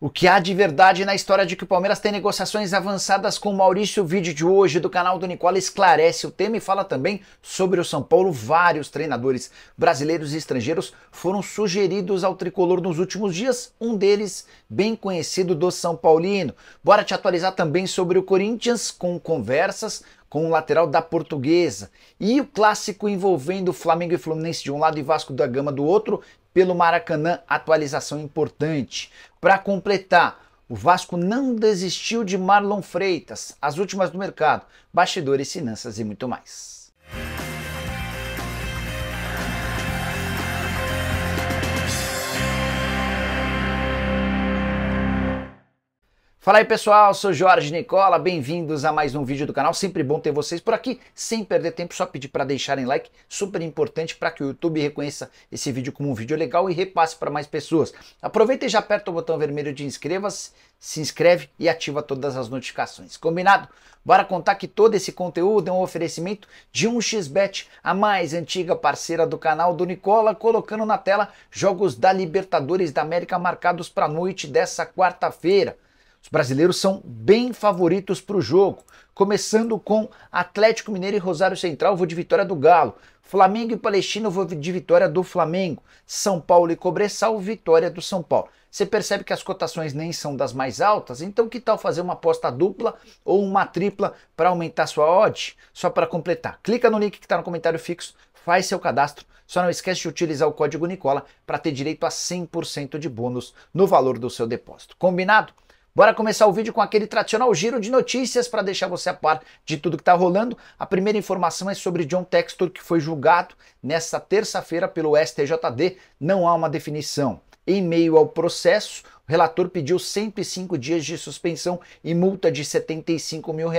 O que há de verdade na história de que o Palmeiras tem negociações avançadas com o Maurício? O vídeo de hoje do canal do Nicola esclarece o tema e fala também sobre o São Paulo. Vários treinadores brasileiros e estrangeiros foram sugeridos ao tricolor nos últimos dias, um deles bem conhecido do São Paulino. Bora te atualizar também sobre o Corinthians, com conversas com o lateral da Portuguesa, e o clássico envolvendo Flamengo e Fluminense de um lado e Vasco da Gama do outro, pelo Maracanã, atualização importante. Para completar, o Vasco não desistiu de Marlon Freitas, as últimas do mercado, bastidores, finanças e muito mais. Fala aí pessoal, sou Jorge Nicola, bem-vindos a mais um vídeo do canal, sempre bom ter vocês por aqui, sem perder tempo, só pedir para deixarem like, super importante para que o YouTube reconheça esse vídeo como um vídeo legal e repasse para mais pessoas. Aproveita e já aperta o botão vermelho de inscreva-se, se inscreve e ativa todas as notificações, combinado? Bora contar que todo esse conteúdo é um oferecimento de 1xBet, a mais antiga parceira do canal do Nicola, colocando na tela jogos da Libertadores da América marcados para a noite dessa quarta-feira. Os brasileiros são bem favoritos para o jogo, começando com Atlético Mineiro e Rosário Central, vou de vitória do Galo. Flamengo e Palestino, vou de vitória do Flamengo. São Paulo e Cobressal, vitória do São Paulo. Você percebe que as cotações nem são das mais altas, então que tal fazer uma aposta dupla ou uma tripla para aumentar sua odd? Só para completar, clica no link que está no comentário fixo, faz seu cadastro, só não esquece de utilizar o código Nicola para ter direito a 100% de bônus no valor do seu depósito. Combinado? Bora começar o vídeo com aquele tradicional giro de notícias para deixar você a par de tudo que está rolando. A primeira informação é sobre John Textor, que foi julgado nesta terça-feira pelo STJD. Não há uma definição. Em meio ao processo, o relator pediu 105 dias de suspensão e multa de R$75 mil.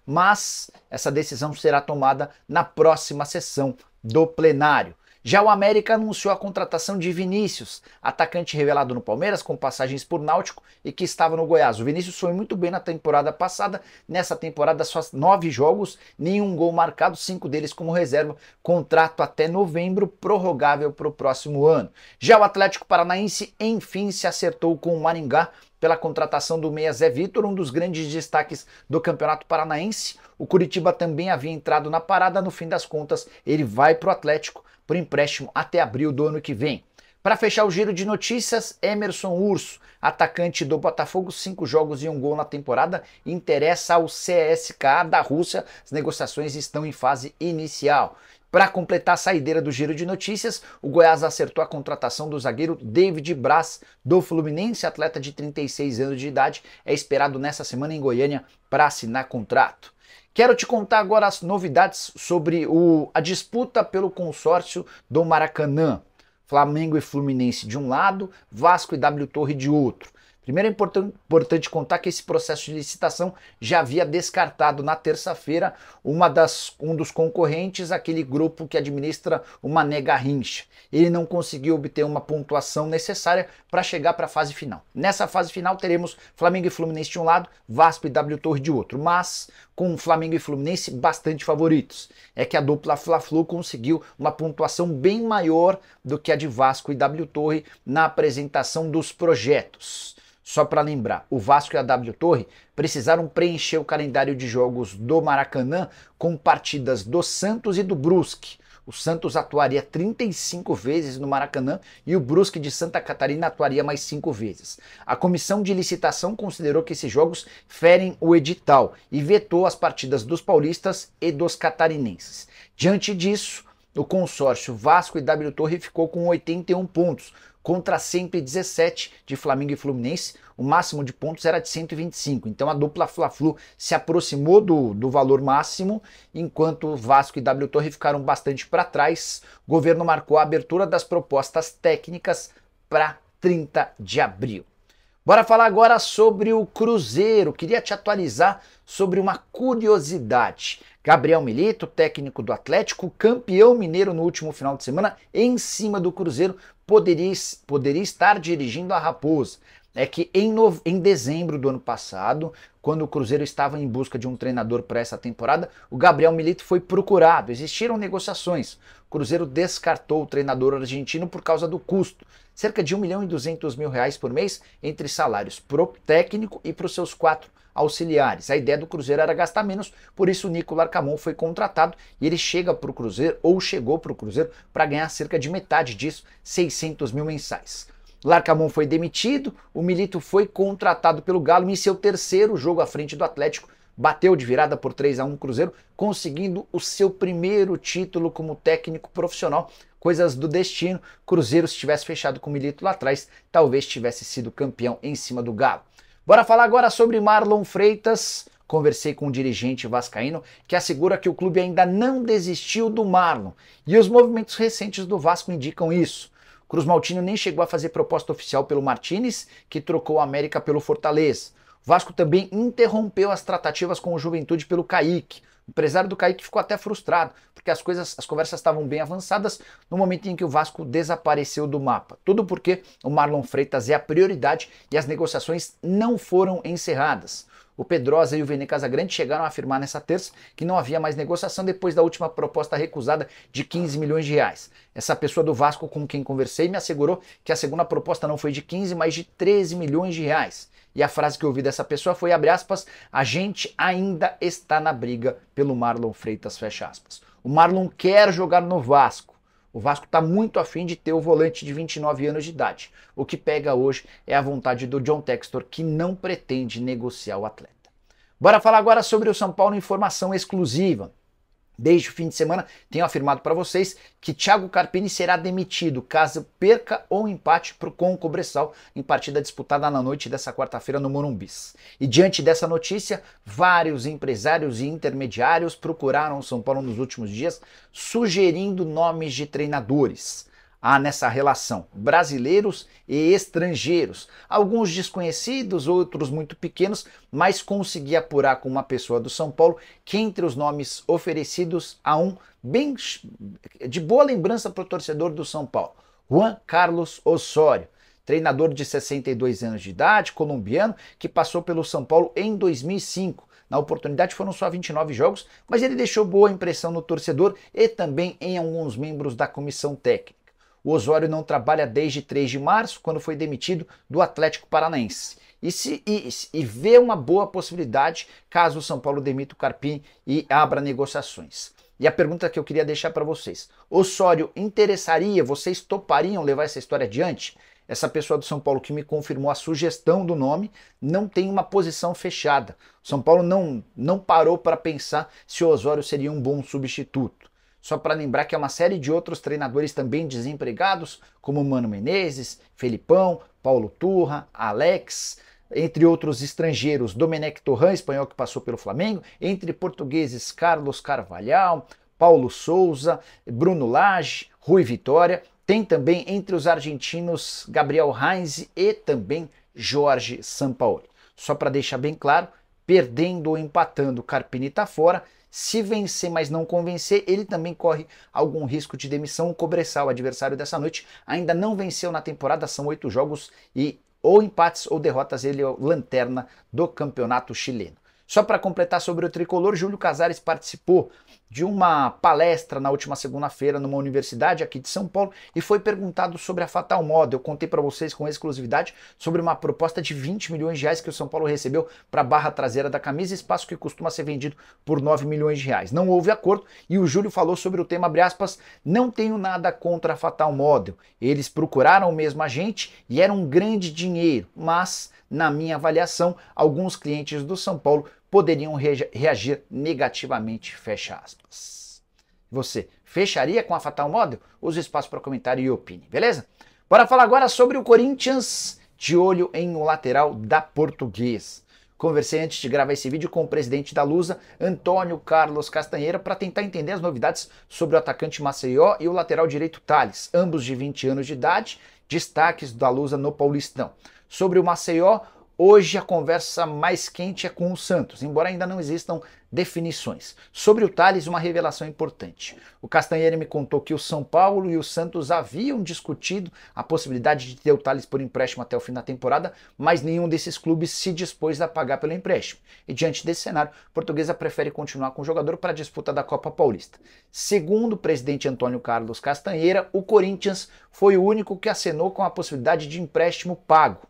Mas essa decisão será tomada na próxima sessão do plenário. Já o América anunciou a contratação de Vinícius, atacante revelado no Palmeiras com passagens por Náutico e que estava no Goiás. O Vinícius foi muito bem na temporada passada, nessa temporada só 9 jogos, nenhum gol marcado, 5 deles como reserva, contrato até novembro, prorrogável para o próximo ano. Já o Atlético Paranaense enfim se acertou com o Maringá pela contratação do meia Zé Vitor, um dos grandes destaques do Campeonato Paranaense. O Curitiba também havia entrado na parada, no fim das contas ele vai para o Atlético por empréstimo até abril do ano que vem. Para fechar o giro de notícias, Emerson Urso, atacante do Botafogo, 5 jogos e 1 gol na temporada, interessa ao CSKA da Rússia. As negociações estão em fase inicial. Para completar a saideira do giro de notícias, o Goiás acertou a contratação do zagueiro David Braz, do Fluminense, atleta de 36 anos de idade, é esperado nessa semana em Goiânia para assinar contrato. Quero te contar agora as novidades sobre a disputa pelo consórcio do Maracanã. Flamengo e Fluminense de um lado, Vasco e W Torre de outro. Primeiro é importante contar que esse processo de licitação já havia descartado na terça-feira um dos concorrentes, aquele grupo que administra o Mané Garrincha. Ele não conseguiu obter uma pontuação necessária para chegar para a fase final. Nessa fase final teremos Flamengo e Fluminense de um lado, Vasco e W Torre de outro, mas com Flamengo e Fluminense bastante favoritos. É que a dupla Fla-Flu conseguiu uma pontuação bem maior do que a de Vasco e W Torre na apresentação dos projetos. Só para lembrar, o Vasco e a W Torre precisaram preencher o calendário de jogos do Maracanã com partidas do Santos e do Brusque. O Santos atuaria 35 vezes no Maracanã e o Brusque de Santa Catarina atuaria mais 5 vezes. A comissão de licitação considerou que esses jogos ferem o edital e vetou as partidas dos paulistas e dos catarinenses. Diante disso, o consórcio Vasco e W Torre ficou com 81 pontos, contra 117 de Flamengo e Fluminense, o máximo de pontos era de 125. Então a dupla Fla-Flu se aproximou do valor máximo, enquanto Vasco e W Torre ficaram bastante para trás. O governo marcou a abertura das propostas técnicas para 30 de abril. Bora falar agora sobre o Cruzeiro. Queria te atualizar sobre uma curiosidade. Gabriel Milito, técnico do Atlético, campeão mineiro no último final de semana, em cima do Cruzeiro, poderia estar dirigindo a Raposa. é que em dezembro do ano passado, quando o Cruzeiro estava em busca de um treinador para essa temporada, o Gabriel Milito foi procurado, existiram negociações. O Cruzeiro descartou o treinador argentino por causa do custo, cerca de R$ 1.200.000 por mês entre salários pro técnico e para os seus 4 auxiliares. A ideia do Cruzeiro era gastar menos, por isso o Nico Larcamón foi contratado e ele chega para o Cruzeiro, ou chegou para o Cruzeiro, para ganhar cerca de metade disso, 600 mil mensais. Larcamón foi demitido, o Milito foi contratado pelo Galo em seu terceiro jogo à frente do Atlético, bateu de virada por 3-1 o Cruzeiro, conseguindo o seu primeiro título como técnico profissional. Coisas do destino, Cruzeiro, se tivesse fechado com o Milito lá atrás, talvez tivesse sido campeão em cima do Galo. Bora falar agora sobre Marlon Freitas. Conversei com um dirigente vascaíno que assegura que o clube ainda não desistiu do Marlon, e os movimentos recentes do Vasco indicam isso. Cruz Maltino nem chegou a fazer proposta oficial pelo Martínez, que trocou o América pelo Fortaleza. O Vasco também interrompeu as tratativas com o Juventude pelo Kaique. O empresário do Kaique ficou até frustrado, porque as conversas estavam bem avançadas no momento em que o Vasco desapareceu do mapa. Tudo porque o Marlon Freitas é a prioridade e as negociações não foram encerradas. O Pedrosa e o Vene Casagrande chegaram a afirmar nessa terça que não havia mais negociação depois da última proposta recusada de 15 milhões de reais. Essa pessoa do Vasco com quem conversei me assegurou que a segunda proposta não foi de 15, mas de 13 milhões de reais. E a frase que eu ouvi dessa pessoa foi, abre aspas, a gente ainda está na briga pelo Marlon Freitas, fecha aspas. O Marlon quer jogar no Vasco. O Vasco está muito afim de ter o volante de 29 anos de idade. O que pega hoje é a vontade do John Textor, que não pretende negociar o atleta. Bora falar agora sobre o São Paulo, informação exclusiva. Desde o fim de semana, tenho afirmado para vocês que Thiago Carpini será demitido caso perca ou empate com o Cobresal em partida disputada na noite dessa quarta-feira no Morumbis. E diante dessa notícia, vários empresários e intermediários procuraram o São Paulo nos últimos dias, sugerindo nomes de treinadores. Há nessa relação brasileiros e estrangeiros, alguns desconhecidos, outros muito pequenos, mas consegui apurar com uma pessoa do São Paulo que entre os nomes oferecidos há um bem de boa lembrança para o torcedor do São Paulo, Juan Carlos Osorio, treinador de 62 anos de idade, colombiano, que passou pelo São Paulo em 2005. Na oportunidade foram só 29 jogos, mas ele deixou boa impressão no torcedor e também em alguns membros da comissão técnica. O Osório não trabalha desde 3 de março, quando foi demitido do Atlético Paranaense. E vê uma boa possibilidade caso o São Paulo demita o Carpini e abra negociações. E a pergunta que eu queria deixar para vocês: Osório interessaria, vocês topariam levar essa história adiante? Essa pessoa do São Paulo que me confirmou a sugestão do nome não tem uma posição fechada. O São Paulo não parou para pensar se o Osório seria um bom substituto. Só para lembrar que há uma série de outros treinadores também desempregados, como Mano Menezes, Felipão, Paulo Turra, Alex, entre outros estrangeiros, Domenech Torrent, espanhol que passou pelo Flamengo, entre portugueses Carlos Carvalhal, Paulo Souza, Bruno Lage, Rui Vitória, tem também entre os argentinos Gabriel Heinze e também Jorge Sampaoli. Só para deixar bem claro, perdendo ou empatando, Carpini está fora. Se vencer, mas não convencer, ele também corre algum risco de demissão. O Cobresal, adversário dessa noite, ainda não venceu na temporada, são 8 jogos e ou empates ou derrotas, ele é o lanterna do campeonato chileno. Só para completar sobre o tricolor, Júlio Casares participou de uma palestra na última segunda-feira numa universidade aqui de São Paulo e foi perguntado sobre a Fatal Model. Eu contei para vocês com exclusividade sobre uma proposta de 20 milhões de reais que o São Paulo recebeu para a barra traseira da camisa, espaço que costuma ser vendido por 9 milhões de reais. Não houve acordo e o Júlio falou sobre o tema, abre aspas, não tenho nada contra a Fatal Model. Eles procuraram mesmo a gente e era um grande dinheiro, mas, na minha avaliação, alguns clientes do São Paulo poderiam reagir negativamente, fecha aspas. Você fecharia com a Fatal Model? Use o espaço para comentário e opine, beleza? Bora falar agora sobre o Corinthians, de olho em um lateral da Portuguesa. Conversei antes de gravar esse vídeo com o presidente da Lusa, Antônio Carlos Castanheira, para tentar entender as novidades sobre o atacante Maceió e o lateral direito Thales, ambos de 20 anos de idade, destaques da Lusa no Paulistão. Sobre o Maceió, Hoje a conversa mais quente é com o Santos, embora ainda não existam definições. Sobre o Tales, uma revelação importante. O Castanheira me contou que o São Paulo e o Santos haviam discutido a possibilidade de ter o Tales por empréstimo até o fim da temporada, mas nenhum desses clubes se dispôs a pagar pelo empréstimo. E diante desse cenário, a Portuguesa prefere continuar com o jogador para a disputa da Copa Paulista. Segundo o presidente Antônio Carlos Castanheira, o Corinthians foi o único que acenou com a possibilidade de empréstimo pago.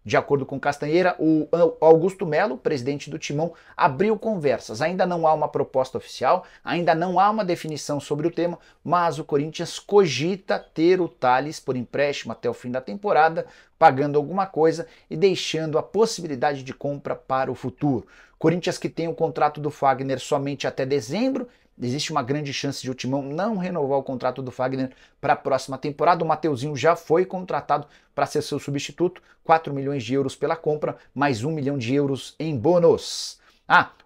De acordo com Castanheira, o Augusto Melo, presidente do Timão, abriu conversas. Ainda não há uma proposta oficial, ainda não há uma definição sobre o tema, mas o Corinthians cogita ter o Tales por empréstimo até o fim da temporada, pagando alguma coisa e deixando a possibilidade de compra para o futuro. Corinthians que tem o contrato do Fagner somente até dezembro, existe uma grande chance de o Timão não renovar o contrato do Fagner para a próxima temporada. O Mateuzinho já foi contratado para ser seu substituto, 4 milhões de euros pela compra, mais 1 milhão de euros em bônus.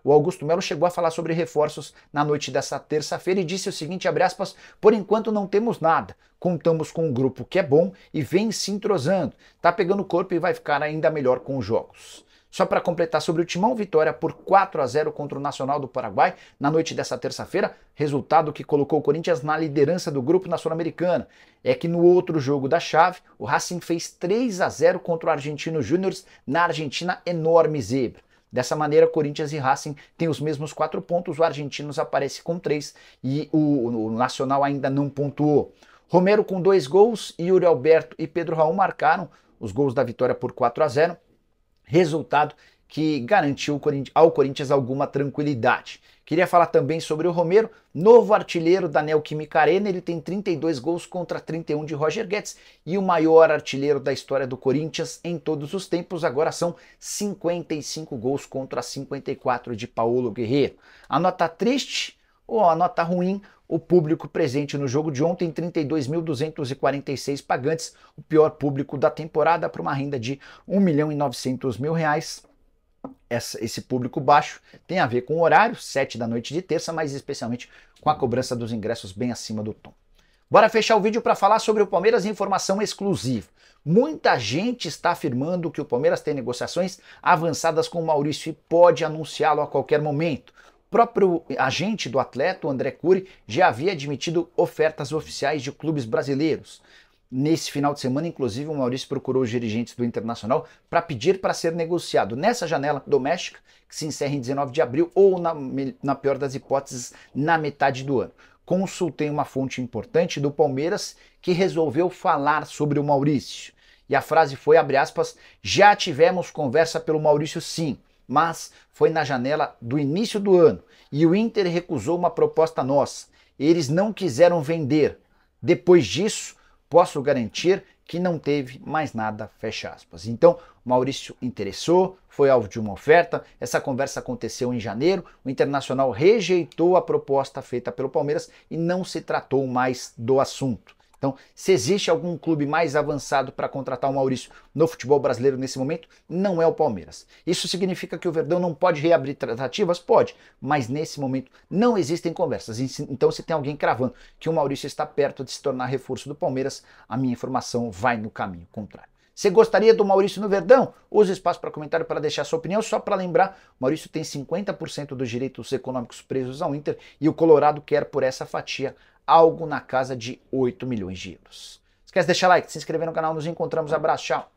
O Augusto Melo chegou a falar sobre reforços na noite dessa terça-feira e disse o seguinte, abre aspas, por enquanto não temos nada, contamos com um grupo que é bom e vem se entrosando, tá pegando corpo e vai ficar ainda melhor com os jogos. Só para completar sobre o Timão, vitória por 4-0 contra o Nacional do Paraguai na noite dessa terça-feira, resultado que colocou o Corinthians na liderança do grupo na Sul-Americana. É que no outro jogo da chave, o Racing fez 3-0 contra o Argentino Júnior na Argentina, enorme zebra. Dessa maneira, Corinthians e Racing têm os mesmos 4 pontos, o Argentinos aparece com 3 e o Nacional ainda não pontuou. Romero com 2 gols, Yuri Alberto e Pedro Raul marcaram os gols da vitória por 4-0. Resultado que garantiu ao Corinthians alguma tranquilidade. Queria falar também sobre o Romero, novo artilheiro da Neoquímica Arena, ele tem 32 gols contra 31 de Roger Guedes e o maior artilheiro da história do Corinthians em todos os tempos, agora são 55 gols contra 54 de Paulo Guerreiro. A nota triste ou a nota ruim, o público presente no jogo de ontem, 32.246 pagantes, o pior público da temporada para uma renda de R$1.900.000. Esse público baixo tem a ver com o horário, 7 da noite de terça, mas especialmente com a cobrança dos ingressos bem acima do tom. Bora fechar o vídeo para falar sobre o Palmeiras, informação exclusiva. Muita gente está afirmando que o Palmeiras tem negociações avançadas com o Maurício e pode anunciá-lo a qualquer momento. O próprio agente do atleta, o André Cury, já havia admitido ofertas oficiais de clubes brasileiros. Nesse final de semana, inclusive, o Maurício procurou os dirigentes do Internacional para pedir para ser negociado nessa janela doméstica, que se encerra em 19 de abril, ou, na pior das hipóteses, na metade do ano. Consultei uma fonte importante do Palmeiras que resolveu falar sobre o Maurício. E a frase foi, abre aspas, já tivemos conversa pelo Maurício sim, mas foi na janela do início do ano e o Inter recusou uma proposta nossa. Eles não quiseram vender. Depois disso, posso garantir que não teve mais nada, fecha aspas. Então, o Maurício interessou, foi alvo de uma oferta, essa conversa aconteceu em janeiro, o Internacional rejeitou a proposta feita pelo Palmeiras e não se tratou mais do assunto. Então, se existe algum clube mais avançado para contratar o Maurício no futebol brasileiro nesse momento, não é o Palmeiras. Isso significa que o Verdão não pode reabrir tratativas? Pode, mas nesse momento não existem conversas. Então, se tem alguém cravando que o Maurício está perto de se tornar reforço do Palmeiras, a minha informação vai no caminho contrário. Você gostaria do Maurício no Verdão? Use o espaço para comentário para deixar sua opinião. Só para lembrar, o Maurício tem 50% dos direitos econômicos presos ao Inter e o Colorado quer por essa fatia algo na casa de 8 milhões de euros. Esquece de deixar like, se inscrever no canal, nos encontramos, abraço, tchau!